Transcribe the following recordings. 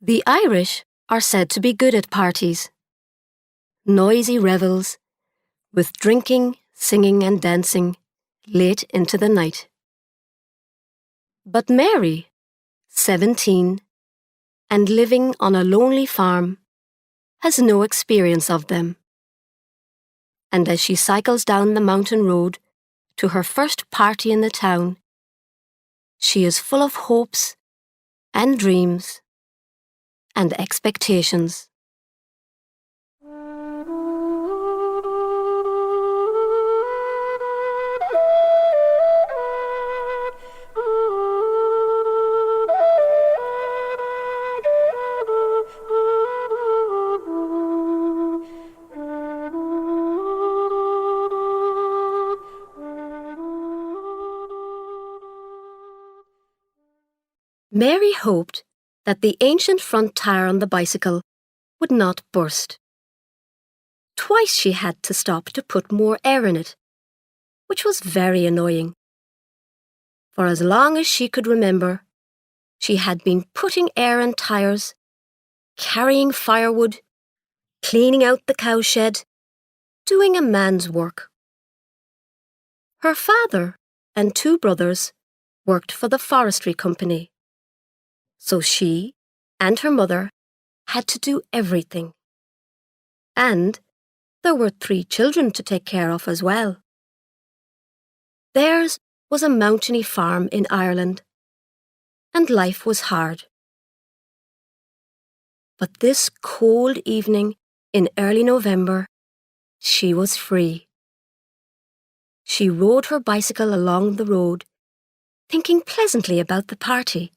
The Irish are said to be good at parties, noisy revels, with drinking, singing and dancing late into the night. But Mary, 17, and living on a lonely farm, has no experience of them. And as she cycles down the mountain road to her first party in the town, she is full of hopes and dreams and expectations. Mary hoped that the ancient front tire on the bicycle would not burst. Twice she had to stop to put more air in it, which was very annoying. For as long as she could remember, she had been putting air in tires, carrying firewood, cleaning out the cowshed, doing a man's work. Her father and 2 brothers worked for the forestry company, so she and her mother had to do everything. And there were 3 children to take care of as well. Theirs was a mountainy farm in Ireland, and life was hard. But this cold evening in early November, she was free. She rode her bicycle along the road, thinking pleasantly about the party.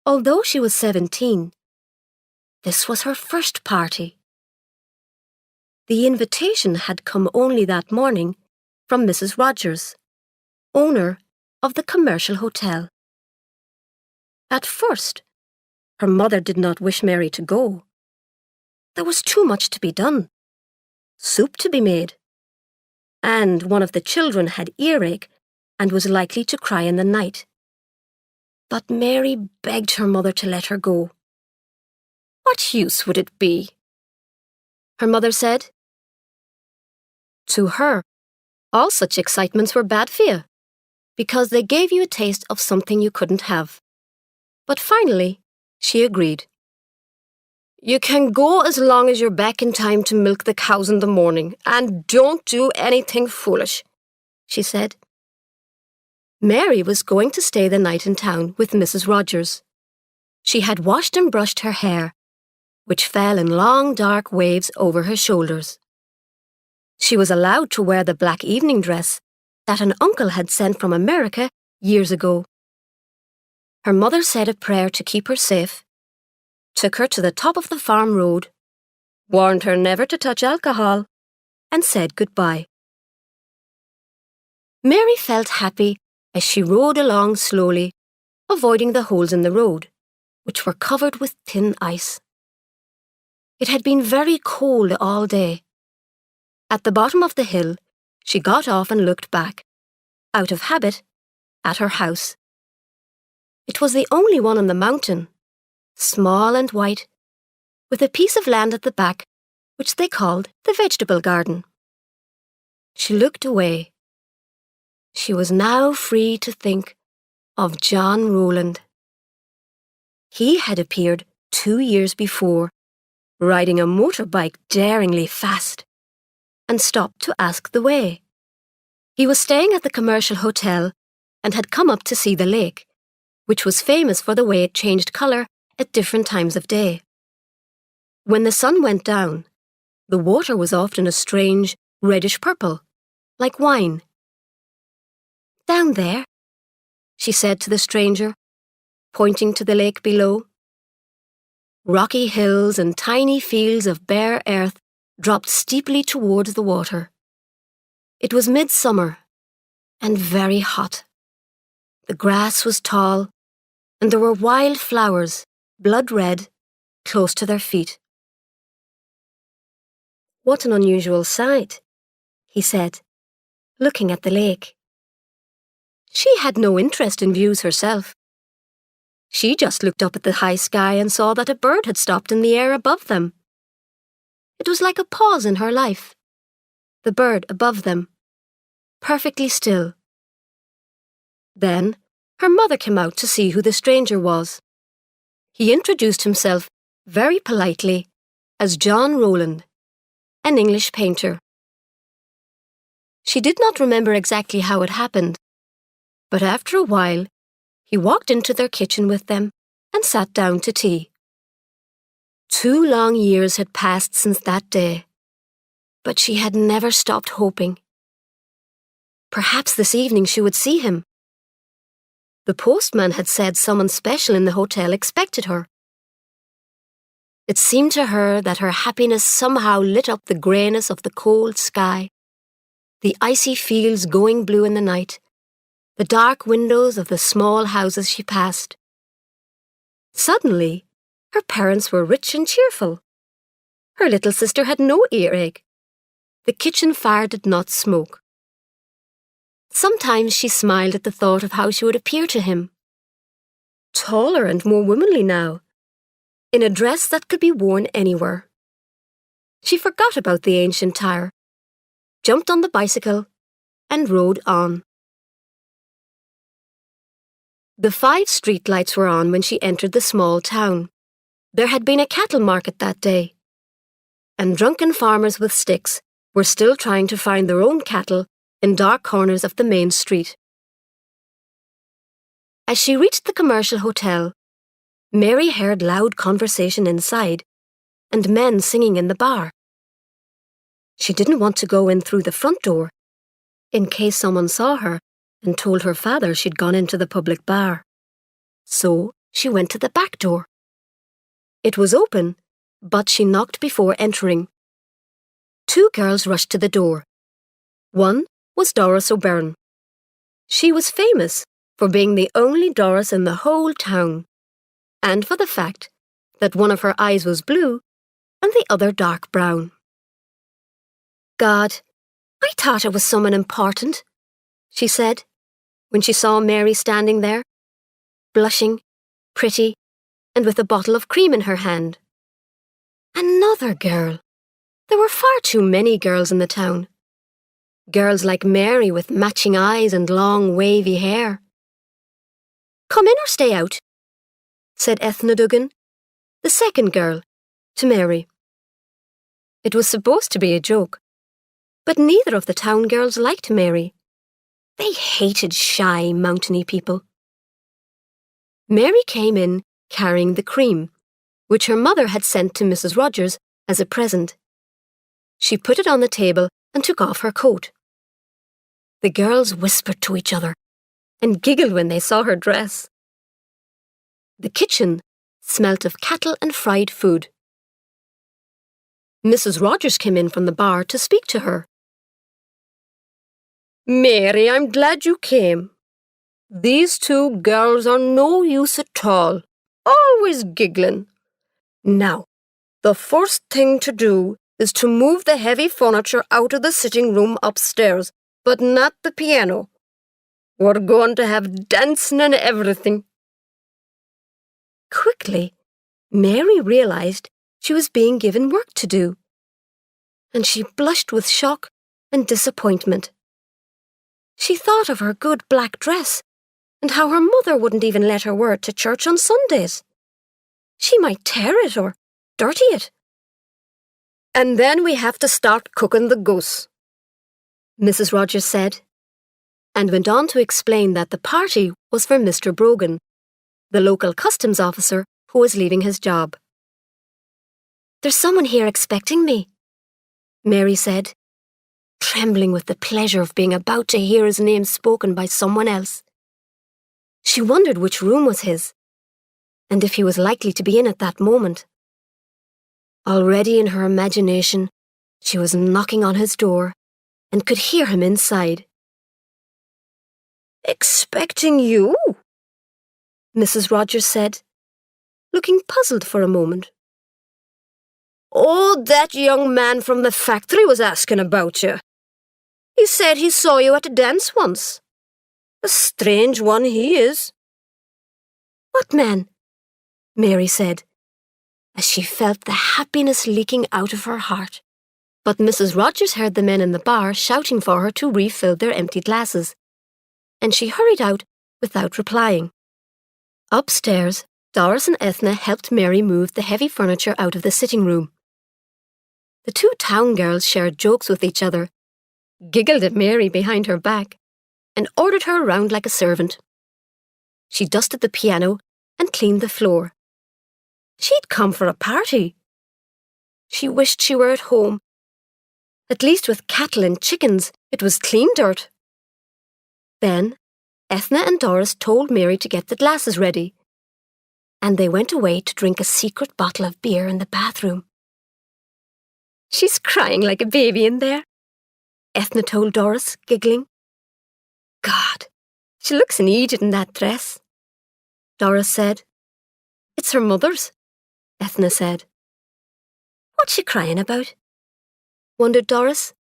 Although she was 17, this was her first party. The invitation had come only that morning from Mrs. Rogers, owner of the commercial hotel. At first, her mother did not wish Mary to go. There was too much to be done, soup to be made, and one of the children had earache and was likely to cry in the night. But Mary begged her mother to let her go. What use would it be? Her mother said. To her, all such excitements were bad for you, because they gave you a taste of something you couldn't have. But finally, she agreed. You can go as long as you're back in time to milk the cows in the morning, and don't do anything foolish, she said. Mary was going to stay the night in town with Mrs. Rogers. She had washed and brushed her hair, which fell in long dark waves over her shoulders. She was allowed to wear the black evening dress that an uncle had sent from America years ago. Her mother said a prayer to keep her safe, took her to the top of the farm road, warned her never to touch alcohol, and said goodbye. Mary felt happy as she rode along slowly, avoiding the holes in the road, which were covered with thin ice. It had been very cold all day. At the bottom of the hill, she got off and looked back, out of habit, at her house. It was the only one on the mountain, small and white, with a piece of land at the back which they called the vegetable garden. She looked away. She was now free to think of John Rowland. He had appeared 2 years before, riding a motorbike daringly fast, and stopped to ask the way. He was staying at the commercial hotel and had come up to see the lake, which was famous for the way it changed colour at different times of day. When the sun went down, the water was often a strange reddish purple, like wine. Down there, she said to the stranger, pointing to the lake below. Rocky hills and tiny fields of bare earth dropped steeply towards the water. It was midsummer and very hot. The grass was tall, and there were wild flowers, blood red, close to their feet. What an unusual sight, he said, looking at the lake. She had no interest in views herself. She just looked up at the high sky and saw that a bird had stopped in the air above them. It was like a pause in her life. The bird above them, perfectly still. Then her mother came out to see who the stranger was. He introduced himself very politely as John Rowland, an English painter. She did not remember exactly how it happened, but after a while, he walked into their kitchen with them and sat down to tea. 2 long years had passed since that day, but she had never stopped hoping. Perhaps this evening she would see him. The postman had said someone special in the hotel expected her. It seemed to her that her happiness somehow lit up the greyness of the cold sky, the icy fields going blue in the night, the dark windows of the small houses she passed. Suddenly, her parents were rich and cheerful. Her little sister had no earache. The kitchen fire did not smoke. Sometimes she smiled at the thought of how she would appear to him. Taller and more womanly now, in a dress that could be worn anywhere. She forgot about the ancient tire, jumped on the bicycle, and rode on. The 5 street lights were on when she entered the small town. There had been a cattle market that day, and drunken farmers with sticks were still trying to find their own cattle in dark corners of the main street. As she reached the commercial hotel, Mary heard loud conversation inside and men singing in the bar. She didn't want to go in through the front door, in case someone saw her and told her father she'd gone into the public bar. So she went to the back door. It was open, but she knocked before entering. 2 girls rushed to the door. One was Doris O'Byrne. She was famous for being the only Doris in the whole town, and for the fact that one of her eyes was blue and the other dark brown. God, I thought it was someone important, she said, when she saw Mary standing there, blushing, pretty, and with a bottle of cream in her hand. Another girl. There were far too many girls in the town. Girls like Mary with matching eyes and long, wavy hair. Come in or stay out, said Ethna Duggan, the second girl, to Mary. It was supposed to be a joke, but neither of the town girls liked Mary. They hated shy, mountainy people. Mary came in carrying the cream, which her mother had sent to Mrs. Rogers as a present. She put it on the table and took off her coat. The girls whispered to each other and giggled when they saw her dress. The kitchen smelt of cattle and fried food. Mrs. Rogers came in from the bar to speak to her. Mary, I'm glad you came. These 2 girls are no use at all, always giggling. Now, the first thing to do is to move the heavy furniture out of the sitting room upstairs, but not the piano. We're going to have dancing and everything. Quickly, Mary realized she was being given work to do, and she blushed with shock and disappointment. She thought of her good black dress and how her mother wouldn't even let her wear it to church on Sundays. She might tear it or dirty it. And then we have to start cooking the goose, Mrs. Rogers said, and went on to explain that the party was for Mr. Brogan, the local customs officer who was leaving his job. There's someone here expecting me, Mary said, trembling with the pleasure of being about to hear his name spoken by someone else. She wondered which room was his, and if he was likely to be in at that moment. Already in her imagination, she was knocking on his door and could hear him inside. Expecting you? Mrs. Rogers said, looking puzzled for a moment. Oh, that young man from the factory was asking about you. He said he saw you at a dance once. A strange one he is. "What men?" Mary said, as she felt the happiness leaking out of her heart. But Mrs. Rogers heard the men in the bar shouting for her to refill their empty glasses, and she hurried out without replying. Upstairs, Doris and Ethna helped Mary move the heavy furniture out of the sitting room. The two town girls shared jokes with each other, giggled at Mary behind her back, and ordered her around like a servant. She dusted the piano and cleaned the floor. She'd come for a party. She wished she were at home. At least with cattle and chickens, it was clean dirt. Then, Ethna and Doris told Mary to get the glasses ready, and they went away to drink a secret bottle of beer in the bathroom. "She's crying like a baby in there," Ethna told Doris, giggling. "God, she looks an idiot in that dress," Doris said. "It's her mother's," Ethna said. "What's she crying about?" wondered Doris.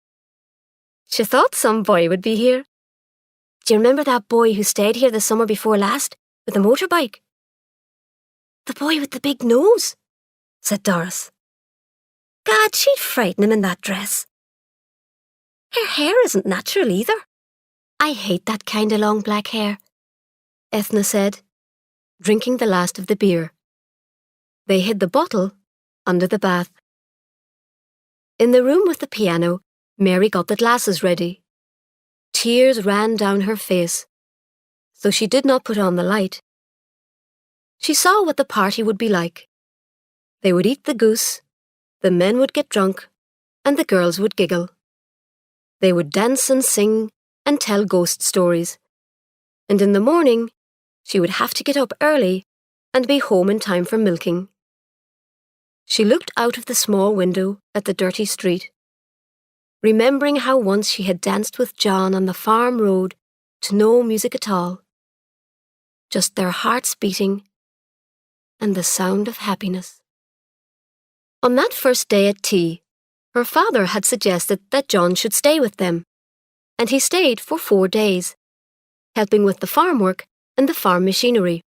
"She thought some boy would be here. Do you remember that boy who stayed here the summer before last with a motorbike?" "The boy with the big nose," said Doris. "God, she'd frighten him in that dress. Her hair isn't natural either. I hate that kind of long black hair," Ethna said, drinking the last of the beer. They hid the bottle under the bath. In the room with the piano, Mary got the glasses ready. Tears ran down her face, though she did not put on the light. She saw what the party would be like. They would eat the goose, the men would get drunk, and the girls would giggle. They would dance and sing and tell ghost stories. And in the morning, she would have to get up early and be home in time for milking. She looked out of the small window at the dirty street, remembering how once she had danced with John on the farm road to no music at all, just their hearts beating and the sound of happiness. On that first day at tea, her father had suggested that John should stay with them, and he stayed for 4 days, helping with the farm work and the farm machinery.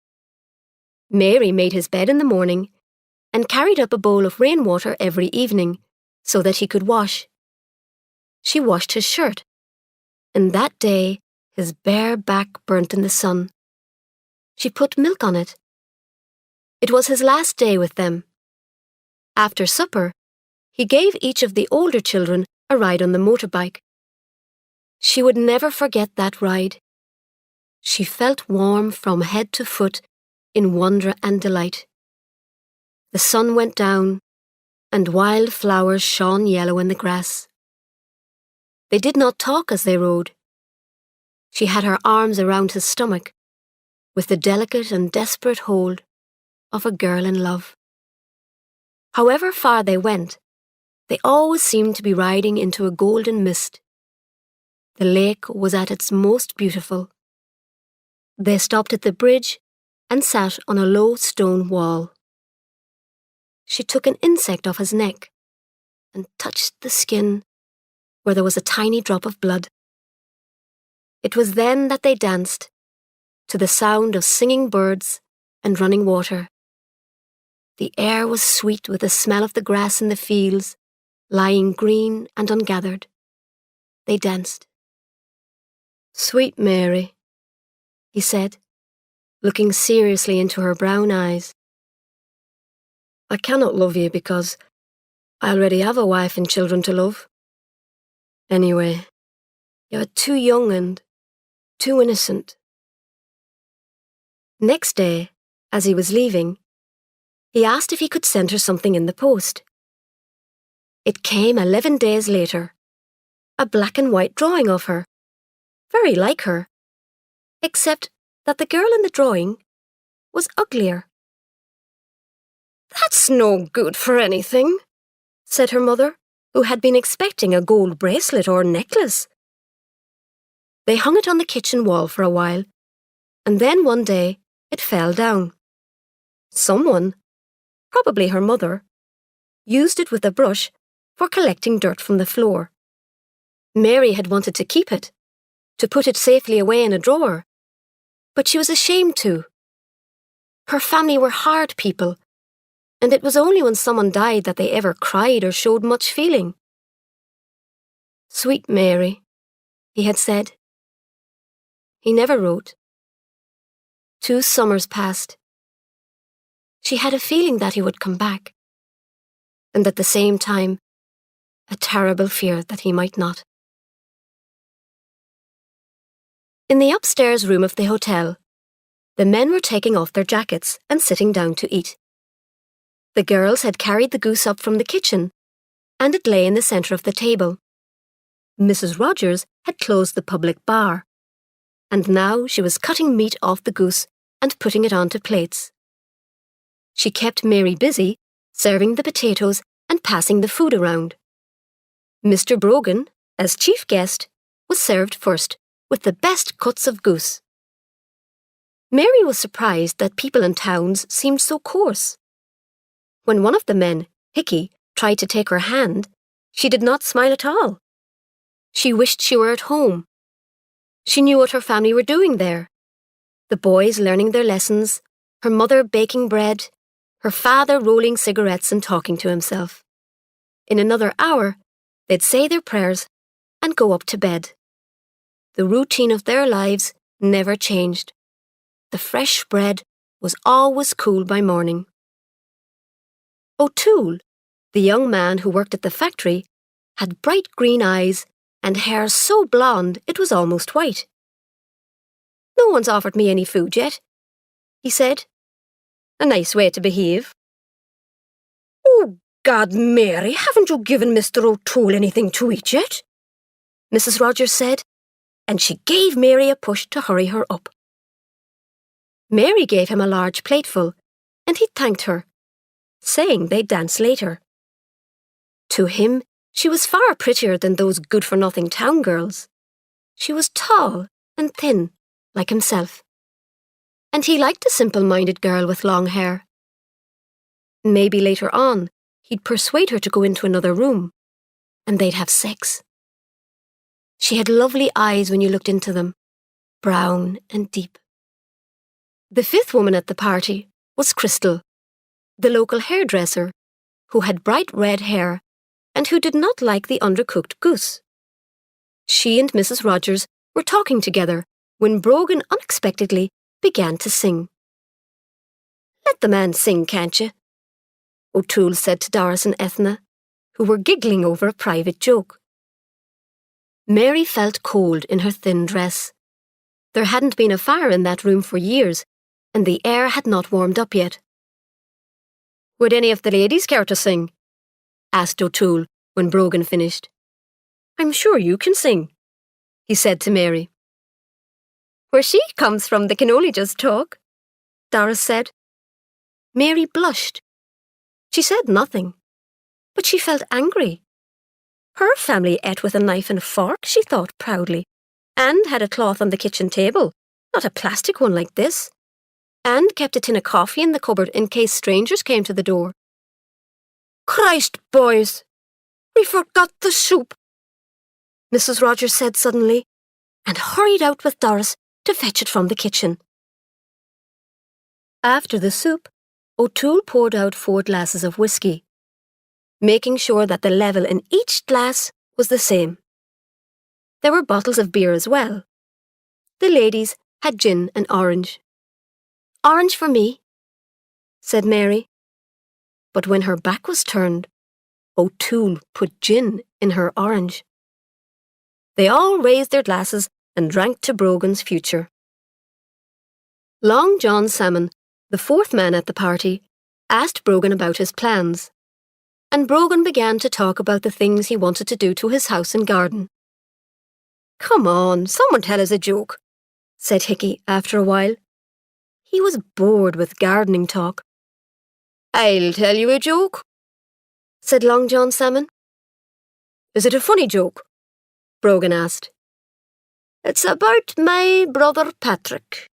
Mary made his bed in the morning and carried up a bowl of rainwater every evening so that he could wash. She washed his shirt, and that day his bare back burnt in the sun. She put milk on it. It was his last day with them. After supper, he gave each of the older children a ride on the motorbike. She would never forget that ride. She felt warm from head to foot in wonder and delight. The sun went down, and wild flowers shone yellow in the grass. They did not talk as they rode. She had her arms around his stomach, with the delicate and desperate hold of a girl in love. However far they went, they always seemed to be riding into a golden mist. The lake was at its most beautiful. They stopped at the bridge and sat on a low stone wall. She took an insect off his neck and touched the skin where there was a tiny drop of blood. It was then that they danced, to the sound of singing birds and running water. The air was sweet with the smell of the grass in the fields, lying green and ungathered. They danced. "Sweet Mary," he said, looking seriously into her brown eyes. "I cannot love you because I already have a wife and children to love. Anyway, you are too young and too innocent." Next day, as he was leaving, he asked if he could send her something in the post. It came 11 days later, a black and white drawing of her, very like her, except that the girl in the drawing was uglier. "That's no good for anything," said her mother, who had been expecting a gold bracelet or necklace. They hung it on the kitchen wall for a while, and then one day it fell down. Someone, probably her mother, used it with a brush for collecting dirt from the floor. Mary had wanted to keep it, to put it safely away in a drawer, but she was ashamed to. Her family were hard people, and it was only when someone died that they ever cried or showed much feeling. "Sweet Mary," he had said. He never wrote. 2 summers passed. She had a feeling that he would come back, and at the same time, a terrible fear that he might not. In the upstairs room of the hotel, the men were taking off their jackets and sitting down to eat. The girls had carried the goose up from the kitchen, and it lay in the centre of the table. Mrs. Rogers had closed the public bar, and now she was cutting meat off the goose and putting it onto plates. She kept Mary busy, serving the potatoes and passing the food around. Mr. Brogan, as chief guest, was served first with the best cuts of goose. Mary was surprised that people in towns seemed so coarse. When one of the men, Hickey, tried to take her hand, she did not smile at all. She wished she were at home. She knew what her family were doing there. The boys learning their lessons, her mother baking bread, her father rolling cigarettes and talking to himself. In another hour, they'd say their prayers and go up to bed. The routine of their lives never changed. The fresh bread was always cool by morning. O'Toole, the young man who worked at the factory, had bright green eyes and hair so blonde it was almost white. "No one's offered me any food yet," he said. "A nice way to behave." "Oh, God, Mary, haven't you given Mr. O'Toole anything to eat yet?" Mrs. Rogers said, and she gave Mary a push to hurry her up. Mary gave him a large plateful, and he thanked her, saying they'd dance later. To him, she was far prettier than those good-for-nothing town girls. She was tall and thin, like himself. And he liked a simple-minded girl with long hair. Maybe later on, he'd persuade her to go into another room, and they'd have sex. She had lovely eyes when you looked into them, brown and deep. The fifth woman at the party was Crystal, the local hairdresser, who had bright red hair and who did not like the undercooked goose. She and Mrs. Rogers were talking together when Brogan unexpectedly began to sing. "Let the man sing, can't you?" O'Toole said to Doris and Ethna, who were giggling over a private joke. Mary felt cold in her thin dress. There hadn't been a fire in that room for years, and the air had not warmed up yet. "Would any of the ladies care to sing?" asked O'Toole when Brogan finished. "I'm sure you can sing," he said to Mary. "Where she comes from, they can only just talk," Doris said. Mary blushed. She said nothing, but she felt angry. Her family ate with a knife and fork, she thought proudly, and had a cloth on the kitchen table, not a plastic one like this, and kept a tin of coffee in the cupboard in case strangers came to the door. "Christ, boys, we forgot the soup," Mrs. Rogers said suddenly, and hurried out with Doris to fetch it from the kitchen. After the soup, O'Toole poured out 4 glasses of whiskey, making sure that the level in each glass was the same. There were bottles of beer as well. The ladies had gin and orange. "Orange for me," said Mary. But when her back was turned, O'Toole put gin in her orange. They all raised their glasses and drank to Brogan's future. Long John Salmon, the 4th man at the party, asked Brogan about his plans, and Brogan began to talk about the things he wanted to do to his house and garden. "Come on, someone tell us a joke," said Hickey after a while. He was bored with gardening talk. "I'll tell you a joke," said Long John Salmon. "Is it a funny joke?" Brogan asked. "It's about my brother Patrick,"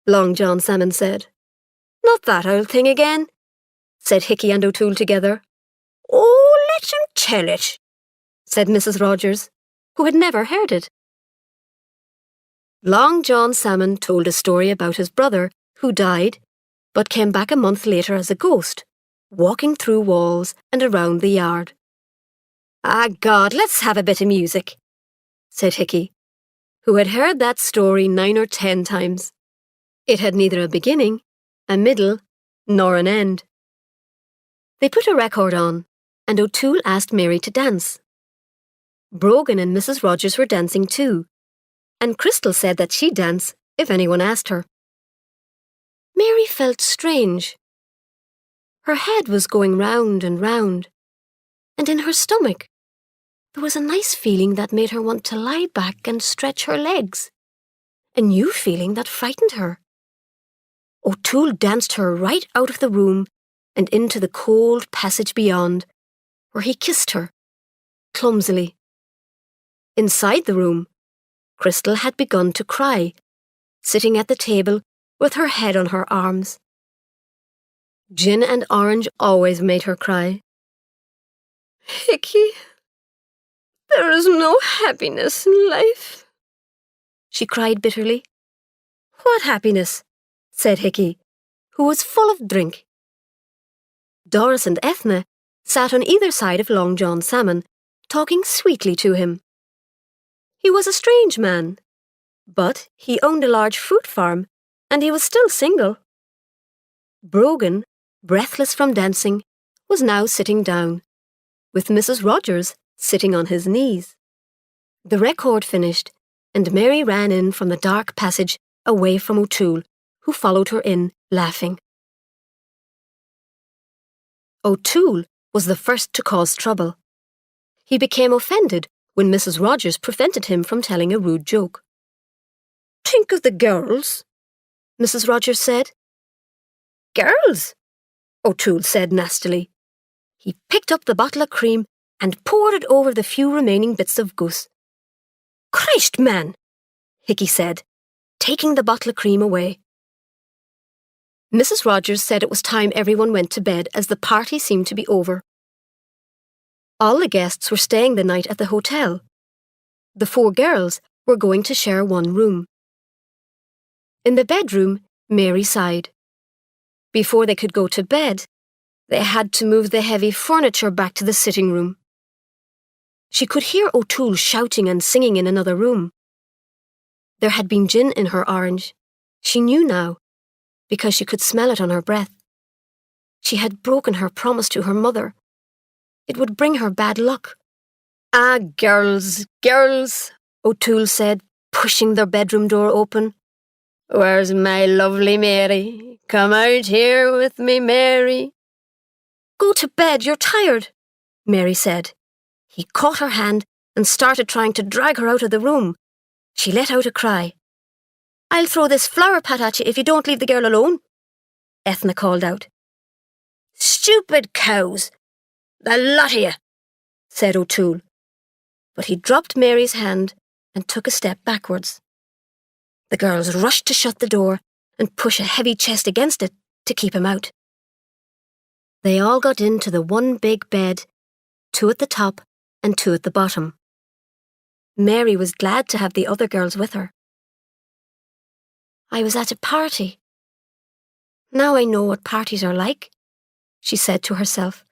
Long John Salmon said. "Not that old thing again," said Hickey and O'Toole together. "Oh, let him tell it," said Mrs. Rogers, who had never heard it. Long John Salmon told a story about his brother, who died, but came back a month later as a ghost, walking through walls and around the yard. "Ah, God, let's have a bit of music," said Hickey, who had heard that story 9 or 10 times. It had neither a beginning, a middle, nor an end. They put a record on, and O'Toole asked Mary to dance. Brogan and Mrs. Rogers were dancing too, and Crystal said that she'd dance if anyone asked her. Mary felt strange. Her head was going round and round, and in her stomach there was a nice feeling that made her want to lie back and stretch her legs, a new feeling that frightened her. O'Toole danced her right out of the room and into the cold passage beyond, where he kissed her, clumsily. Inside the room, Crystal had begun to cry, sitting at the table with her head on her arms. Gin and orange always made her cry. "Hickey, there is no happiness in life," she cried bitterly. "What happiness?" said Hickey, who was full of drink. Doris and Ethna sat on either side of Long John Salmon, talking sweetly to him. He was a strange man, but he owned a large fruit farm, and he was still single. Brogan, breathless from dancing, was now sitting down, with Mrs. Rogers sitting on his knees. The record finished, and Mary ran in from the dark passage away from O'Toole, who followed her in, laughing. O'Toole was the first to cause trouble. He became offended when Mrs. Rogers prevented him from telling a rude joke. "Think of the girls," Mrs. Rogers said. "Girls?" O'Toole said nastily. He picked up the bottle of cream and poured it over the few remaining bits of goose. "Christ, man," Hickey said, taking the bottle of cream away. Mrs. Rogers said it was time everyone went to bed as the party seemed to be over. All the guests were staying the night at the hotel. The 4 girls were going to share one room. In the bedroom, Mary sighed. Before they could go to bed, they had to move the heavy furniture back to the sitting room. She could hear O'Toole shouting and singing in another room. There had been gin in her orange. She knew now, because she could smell it on her breath. She had broken her promise to her mother. It would bring her bad luck. "Ah, girls, girls," O'Toole said, pushing their bedroom door open. "Where's my lovely Mary? Come out here with me, Mary." "Go to bed, you're tired," Mary said. He caught her hand and started trying to drag her out of the room. She let out a cry. "I'll throw this flower pot at you if you don't leave the girl alone," Ethna called out. "Stupid cows, the lot of you," said O'Toole. But he dropped Mary's hand and took a step backwards. The girls rushed to shut the door and push a heavy chest against it to keep him out. They all got into the one big bed, 2 at the top and 2 at the bottom. Mary was glad to have the other girls with her. "I was at a party. Now I know what parties are like," she said to herself,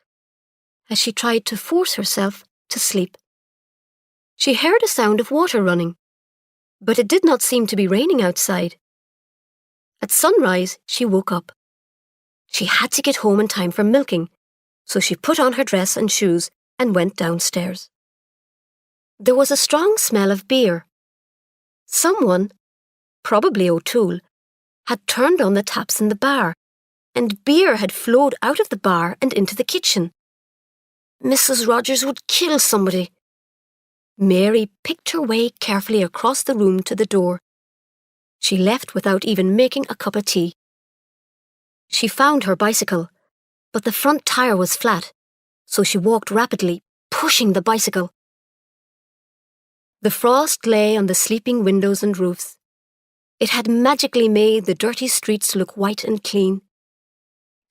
as she tried to force herself to sleep. She heard a sound of water running, but it did not seem to be raining outside. At sunrise, she woke up. She had to get home in time for milking, so she put on her dress and shoes and went downstairs. There was a strong smell of beer. Someone, probably O'Toole, had turned on the taps in the bar, and beer had flowed out of the bar and into the kitchen. Mrs. Rogers would kill somebody. Mary picked her way carefully across the room to the door. She left without even making a cup of tea. She found her bicycle, but the front tire was flat, so she walked rapidly, pushing the bicycle. The frost lay on the sleeping windows and roofs. It had magically made the dirty streets look white and clean.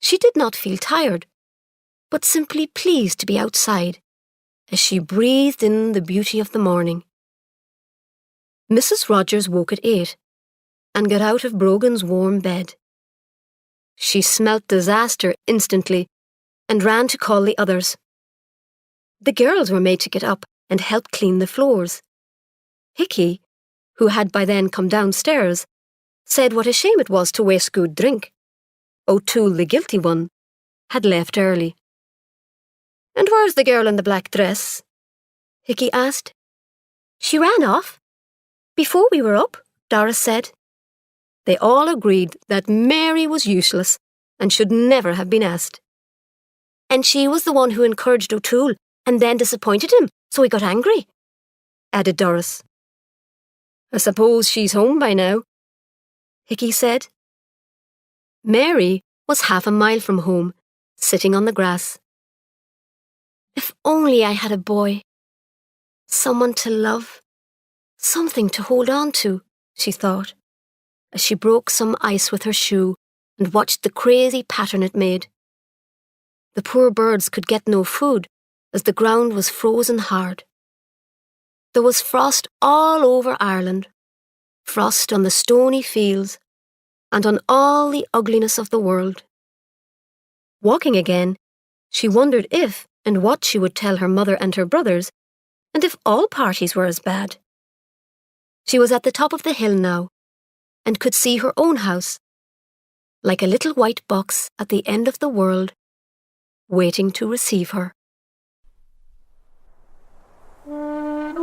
She did not feel tired, but simply pleased to be outside, as she breathed in the beauty of the morning. Mrs. Rogers woke at 8 and got out of Brogan's warm bed. She smelt disaster instantly and ran to call the others. The girls were made to get up and help clean the floors. Hickey, who had by then come downstairs, said what a shame it was to waste good drink. O'Toole, the guilty one, had left early. "And where's the girl in the black dress?" Hickey asked. "She ran off. Before we were up," Doris said. They all agreed that Mary was useless and should never have been asked. "And she was the one who encouraged O'Toole and then disappointed him, so he got angry," added Doris. "I suppose she's home by now," Hickey said. Mary was half a mile from home, sitting on the grass. "If only I had a boy. Someone to love. Something to hold on to," she thought, as she broke some ice with her shoe and watched the crazy pattern it made. The poor birds could get no food, as the ground was frozen hard. There was frost all over Ireland, frost on the stony fields, and on all the ugliness of the world. Walking again, she wondered if and what she would tell her mother and her brothers, and if all parties were as bad. She was at the top of the hill now, and could see her own house, like a little white box at the end of the world, waiting to receive her.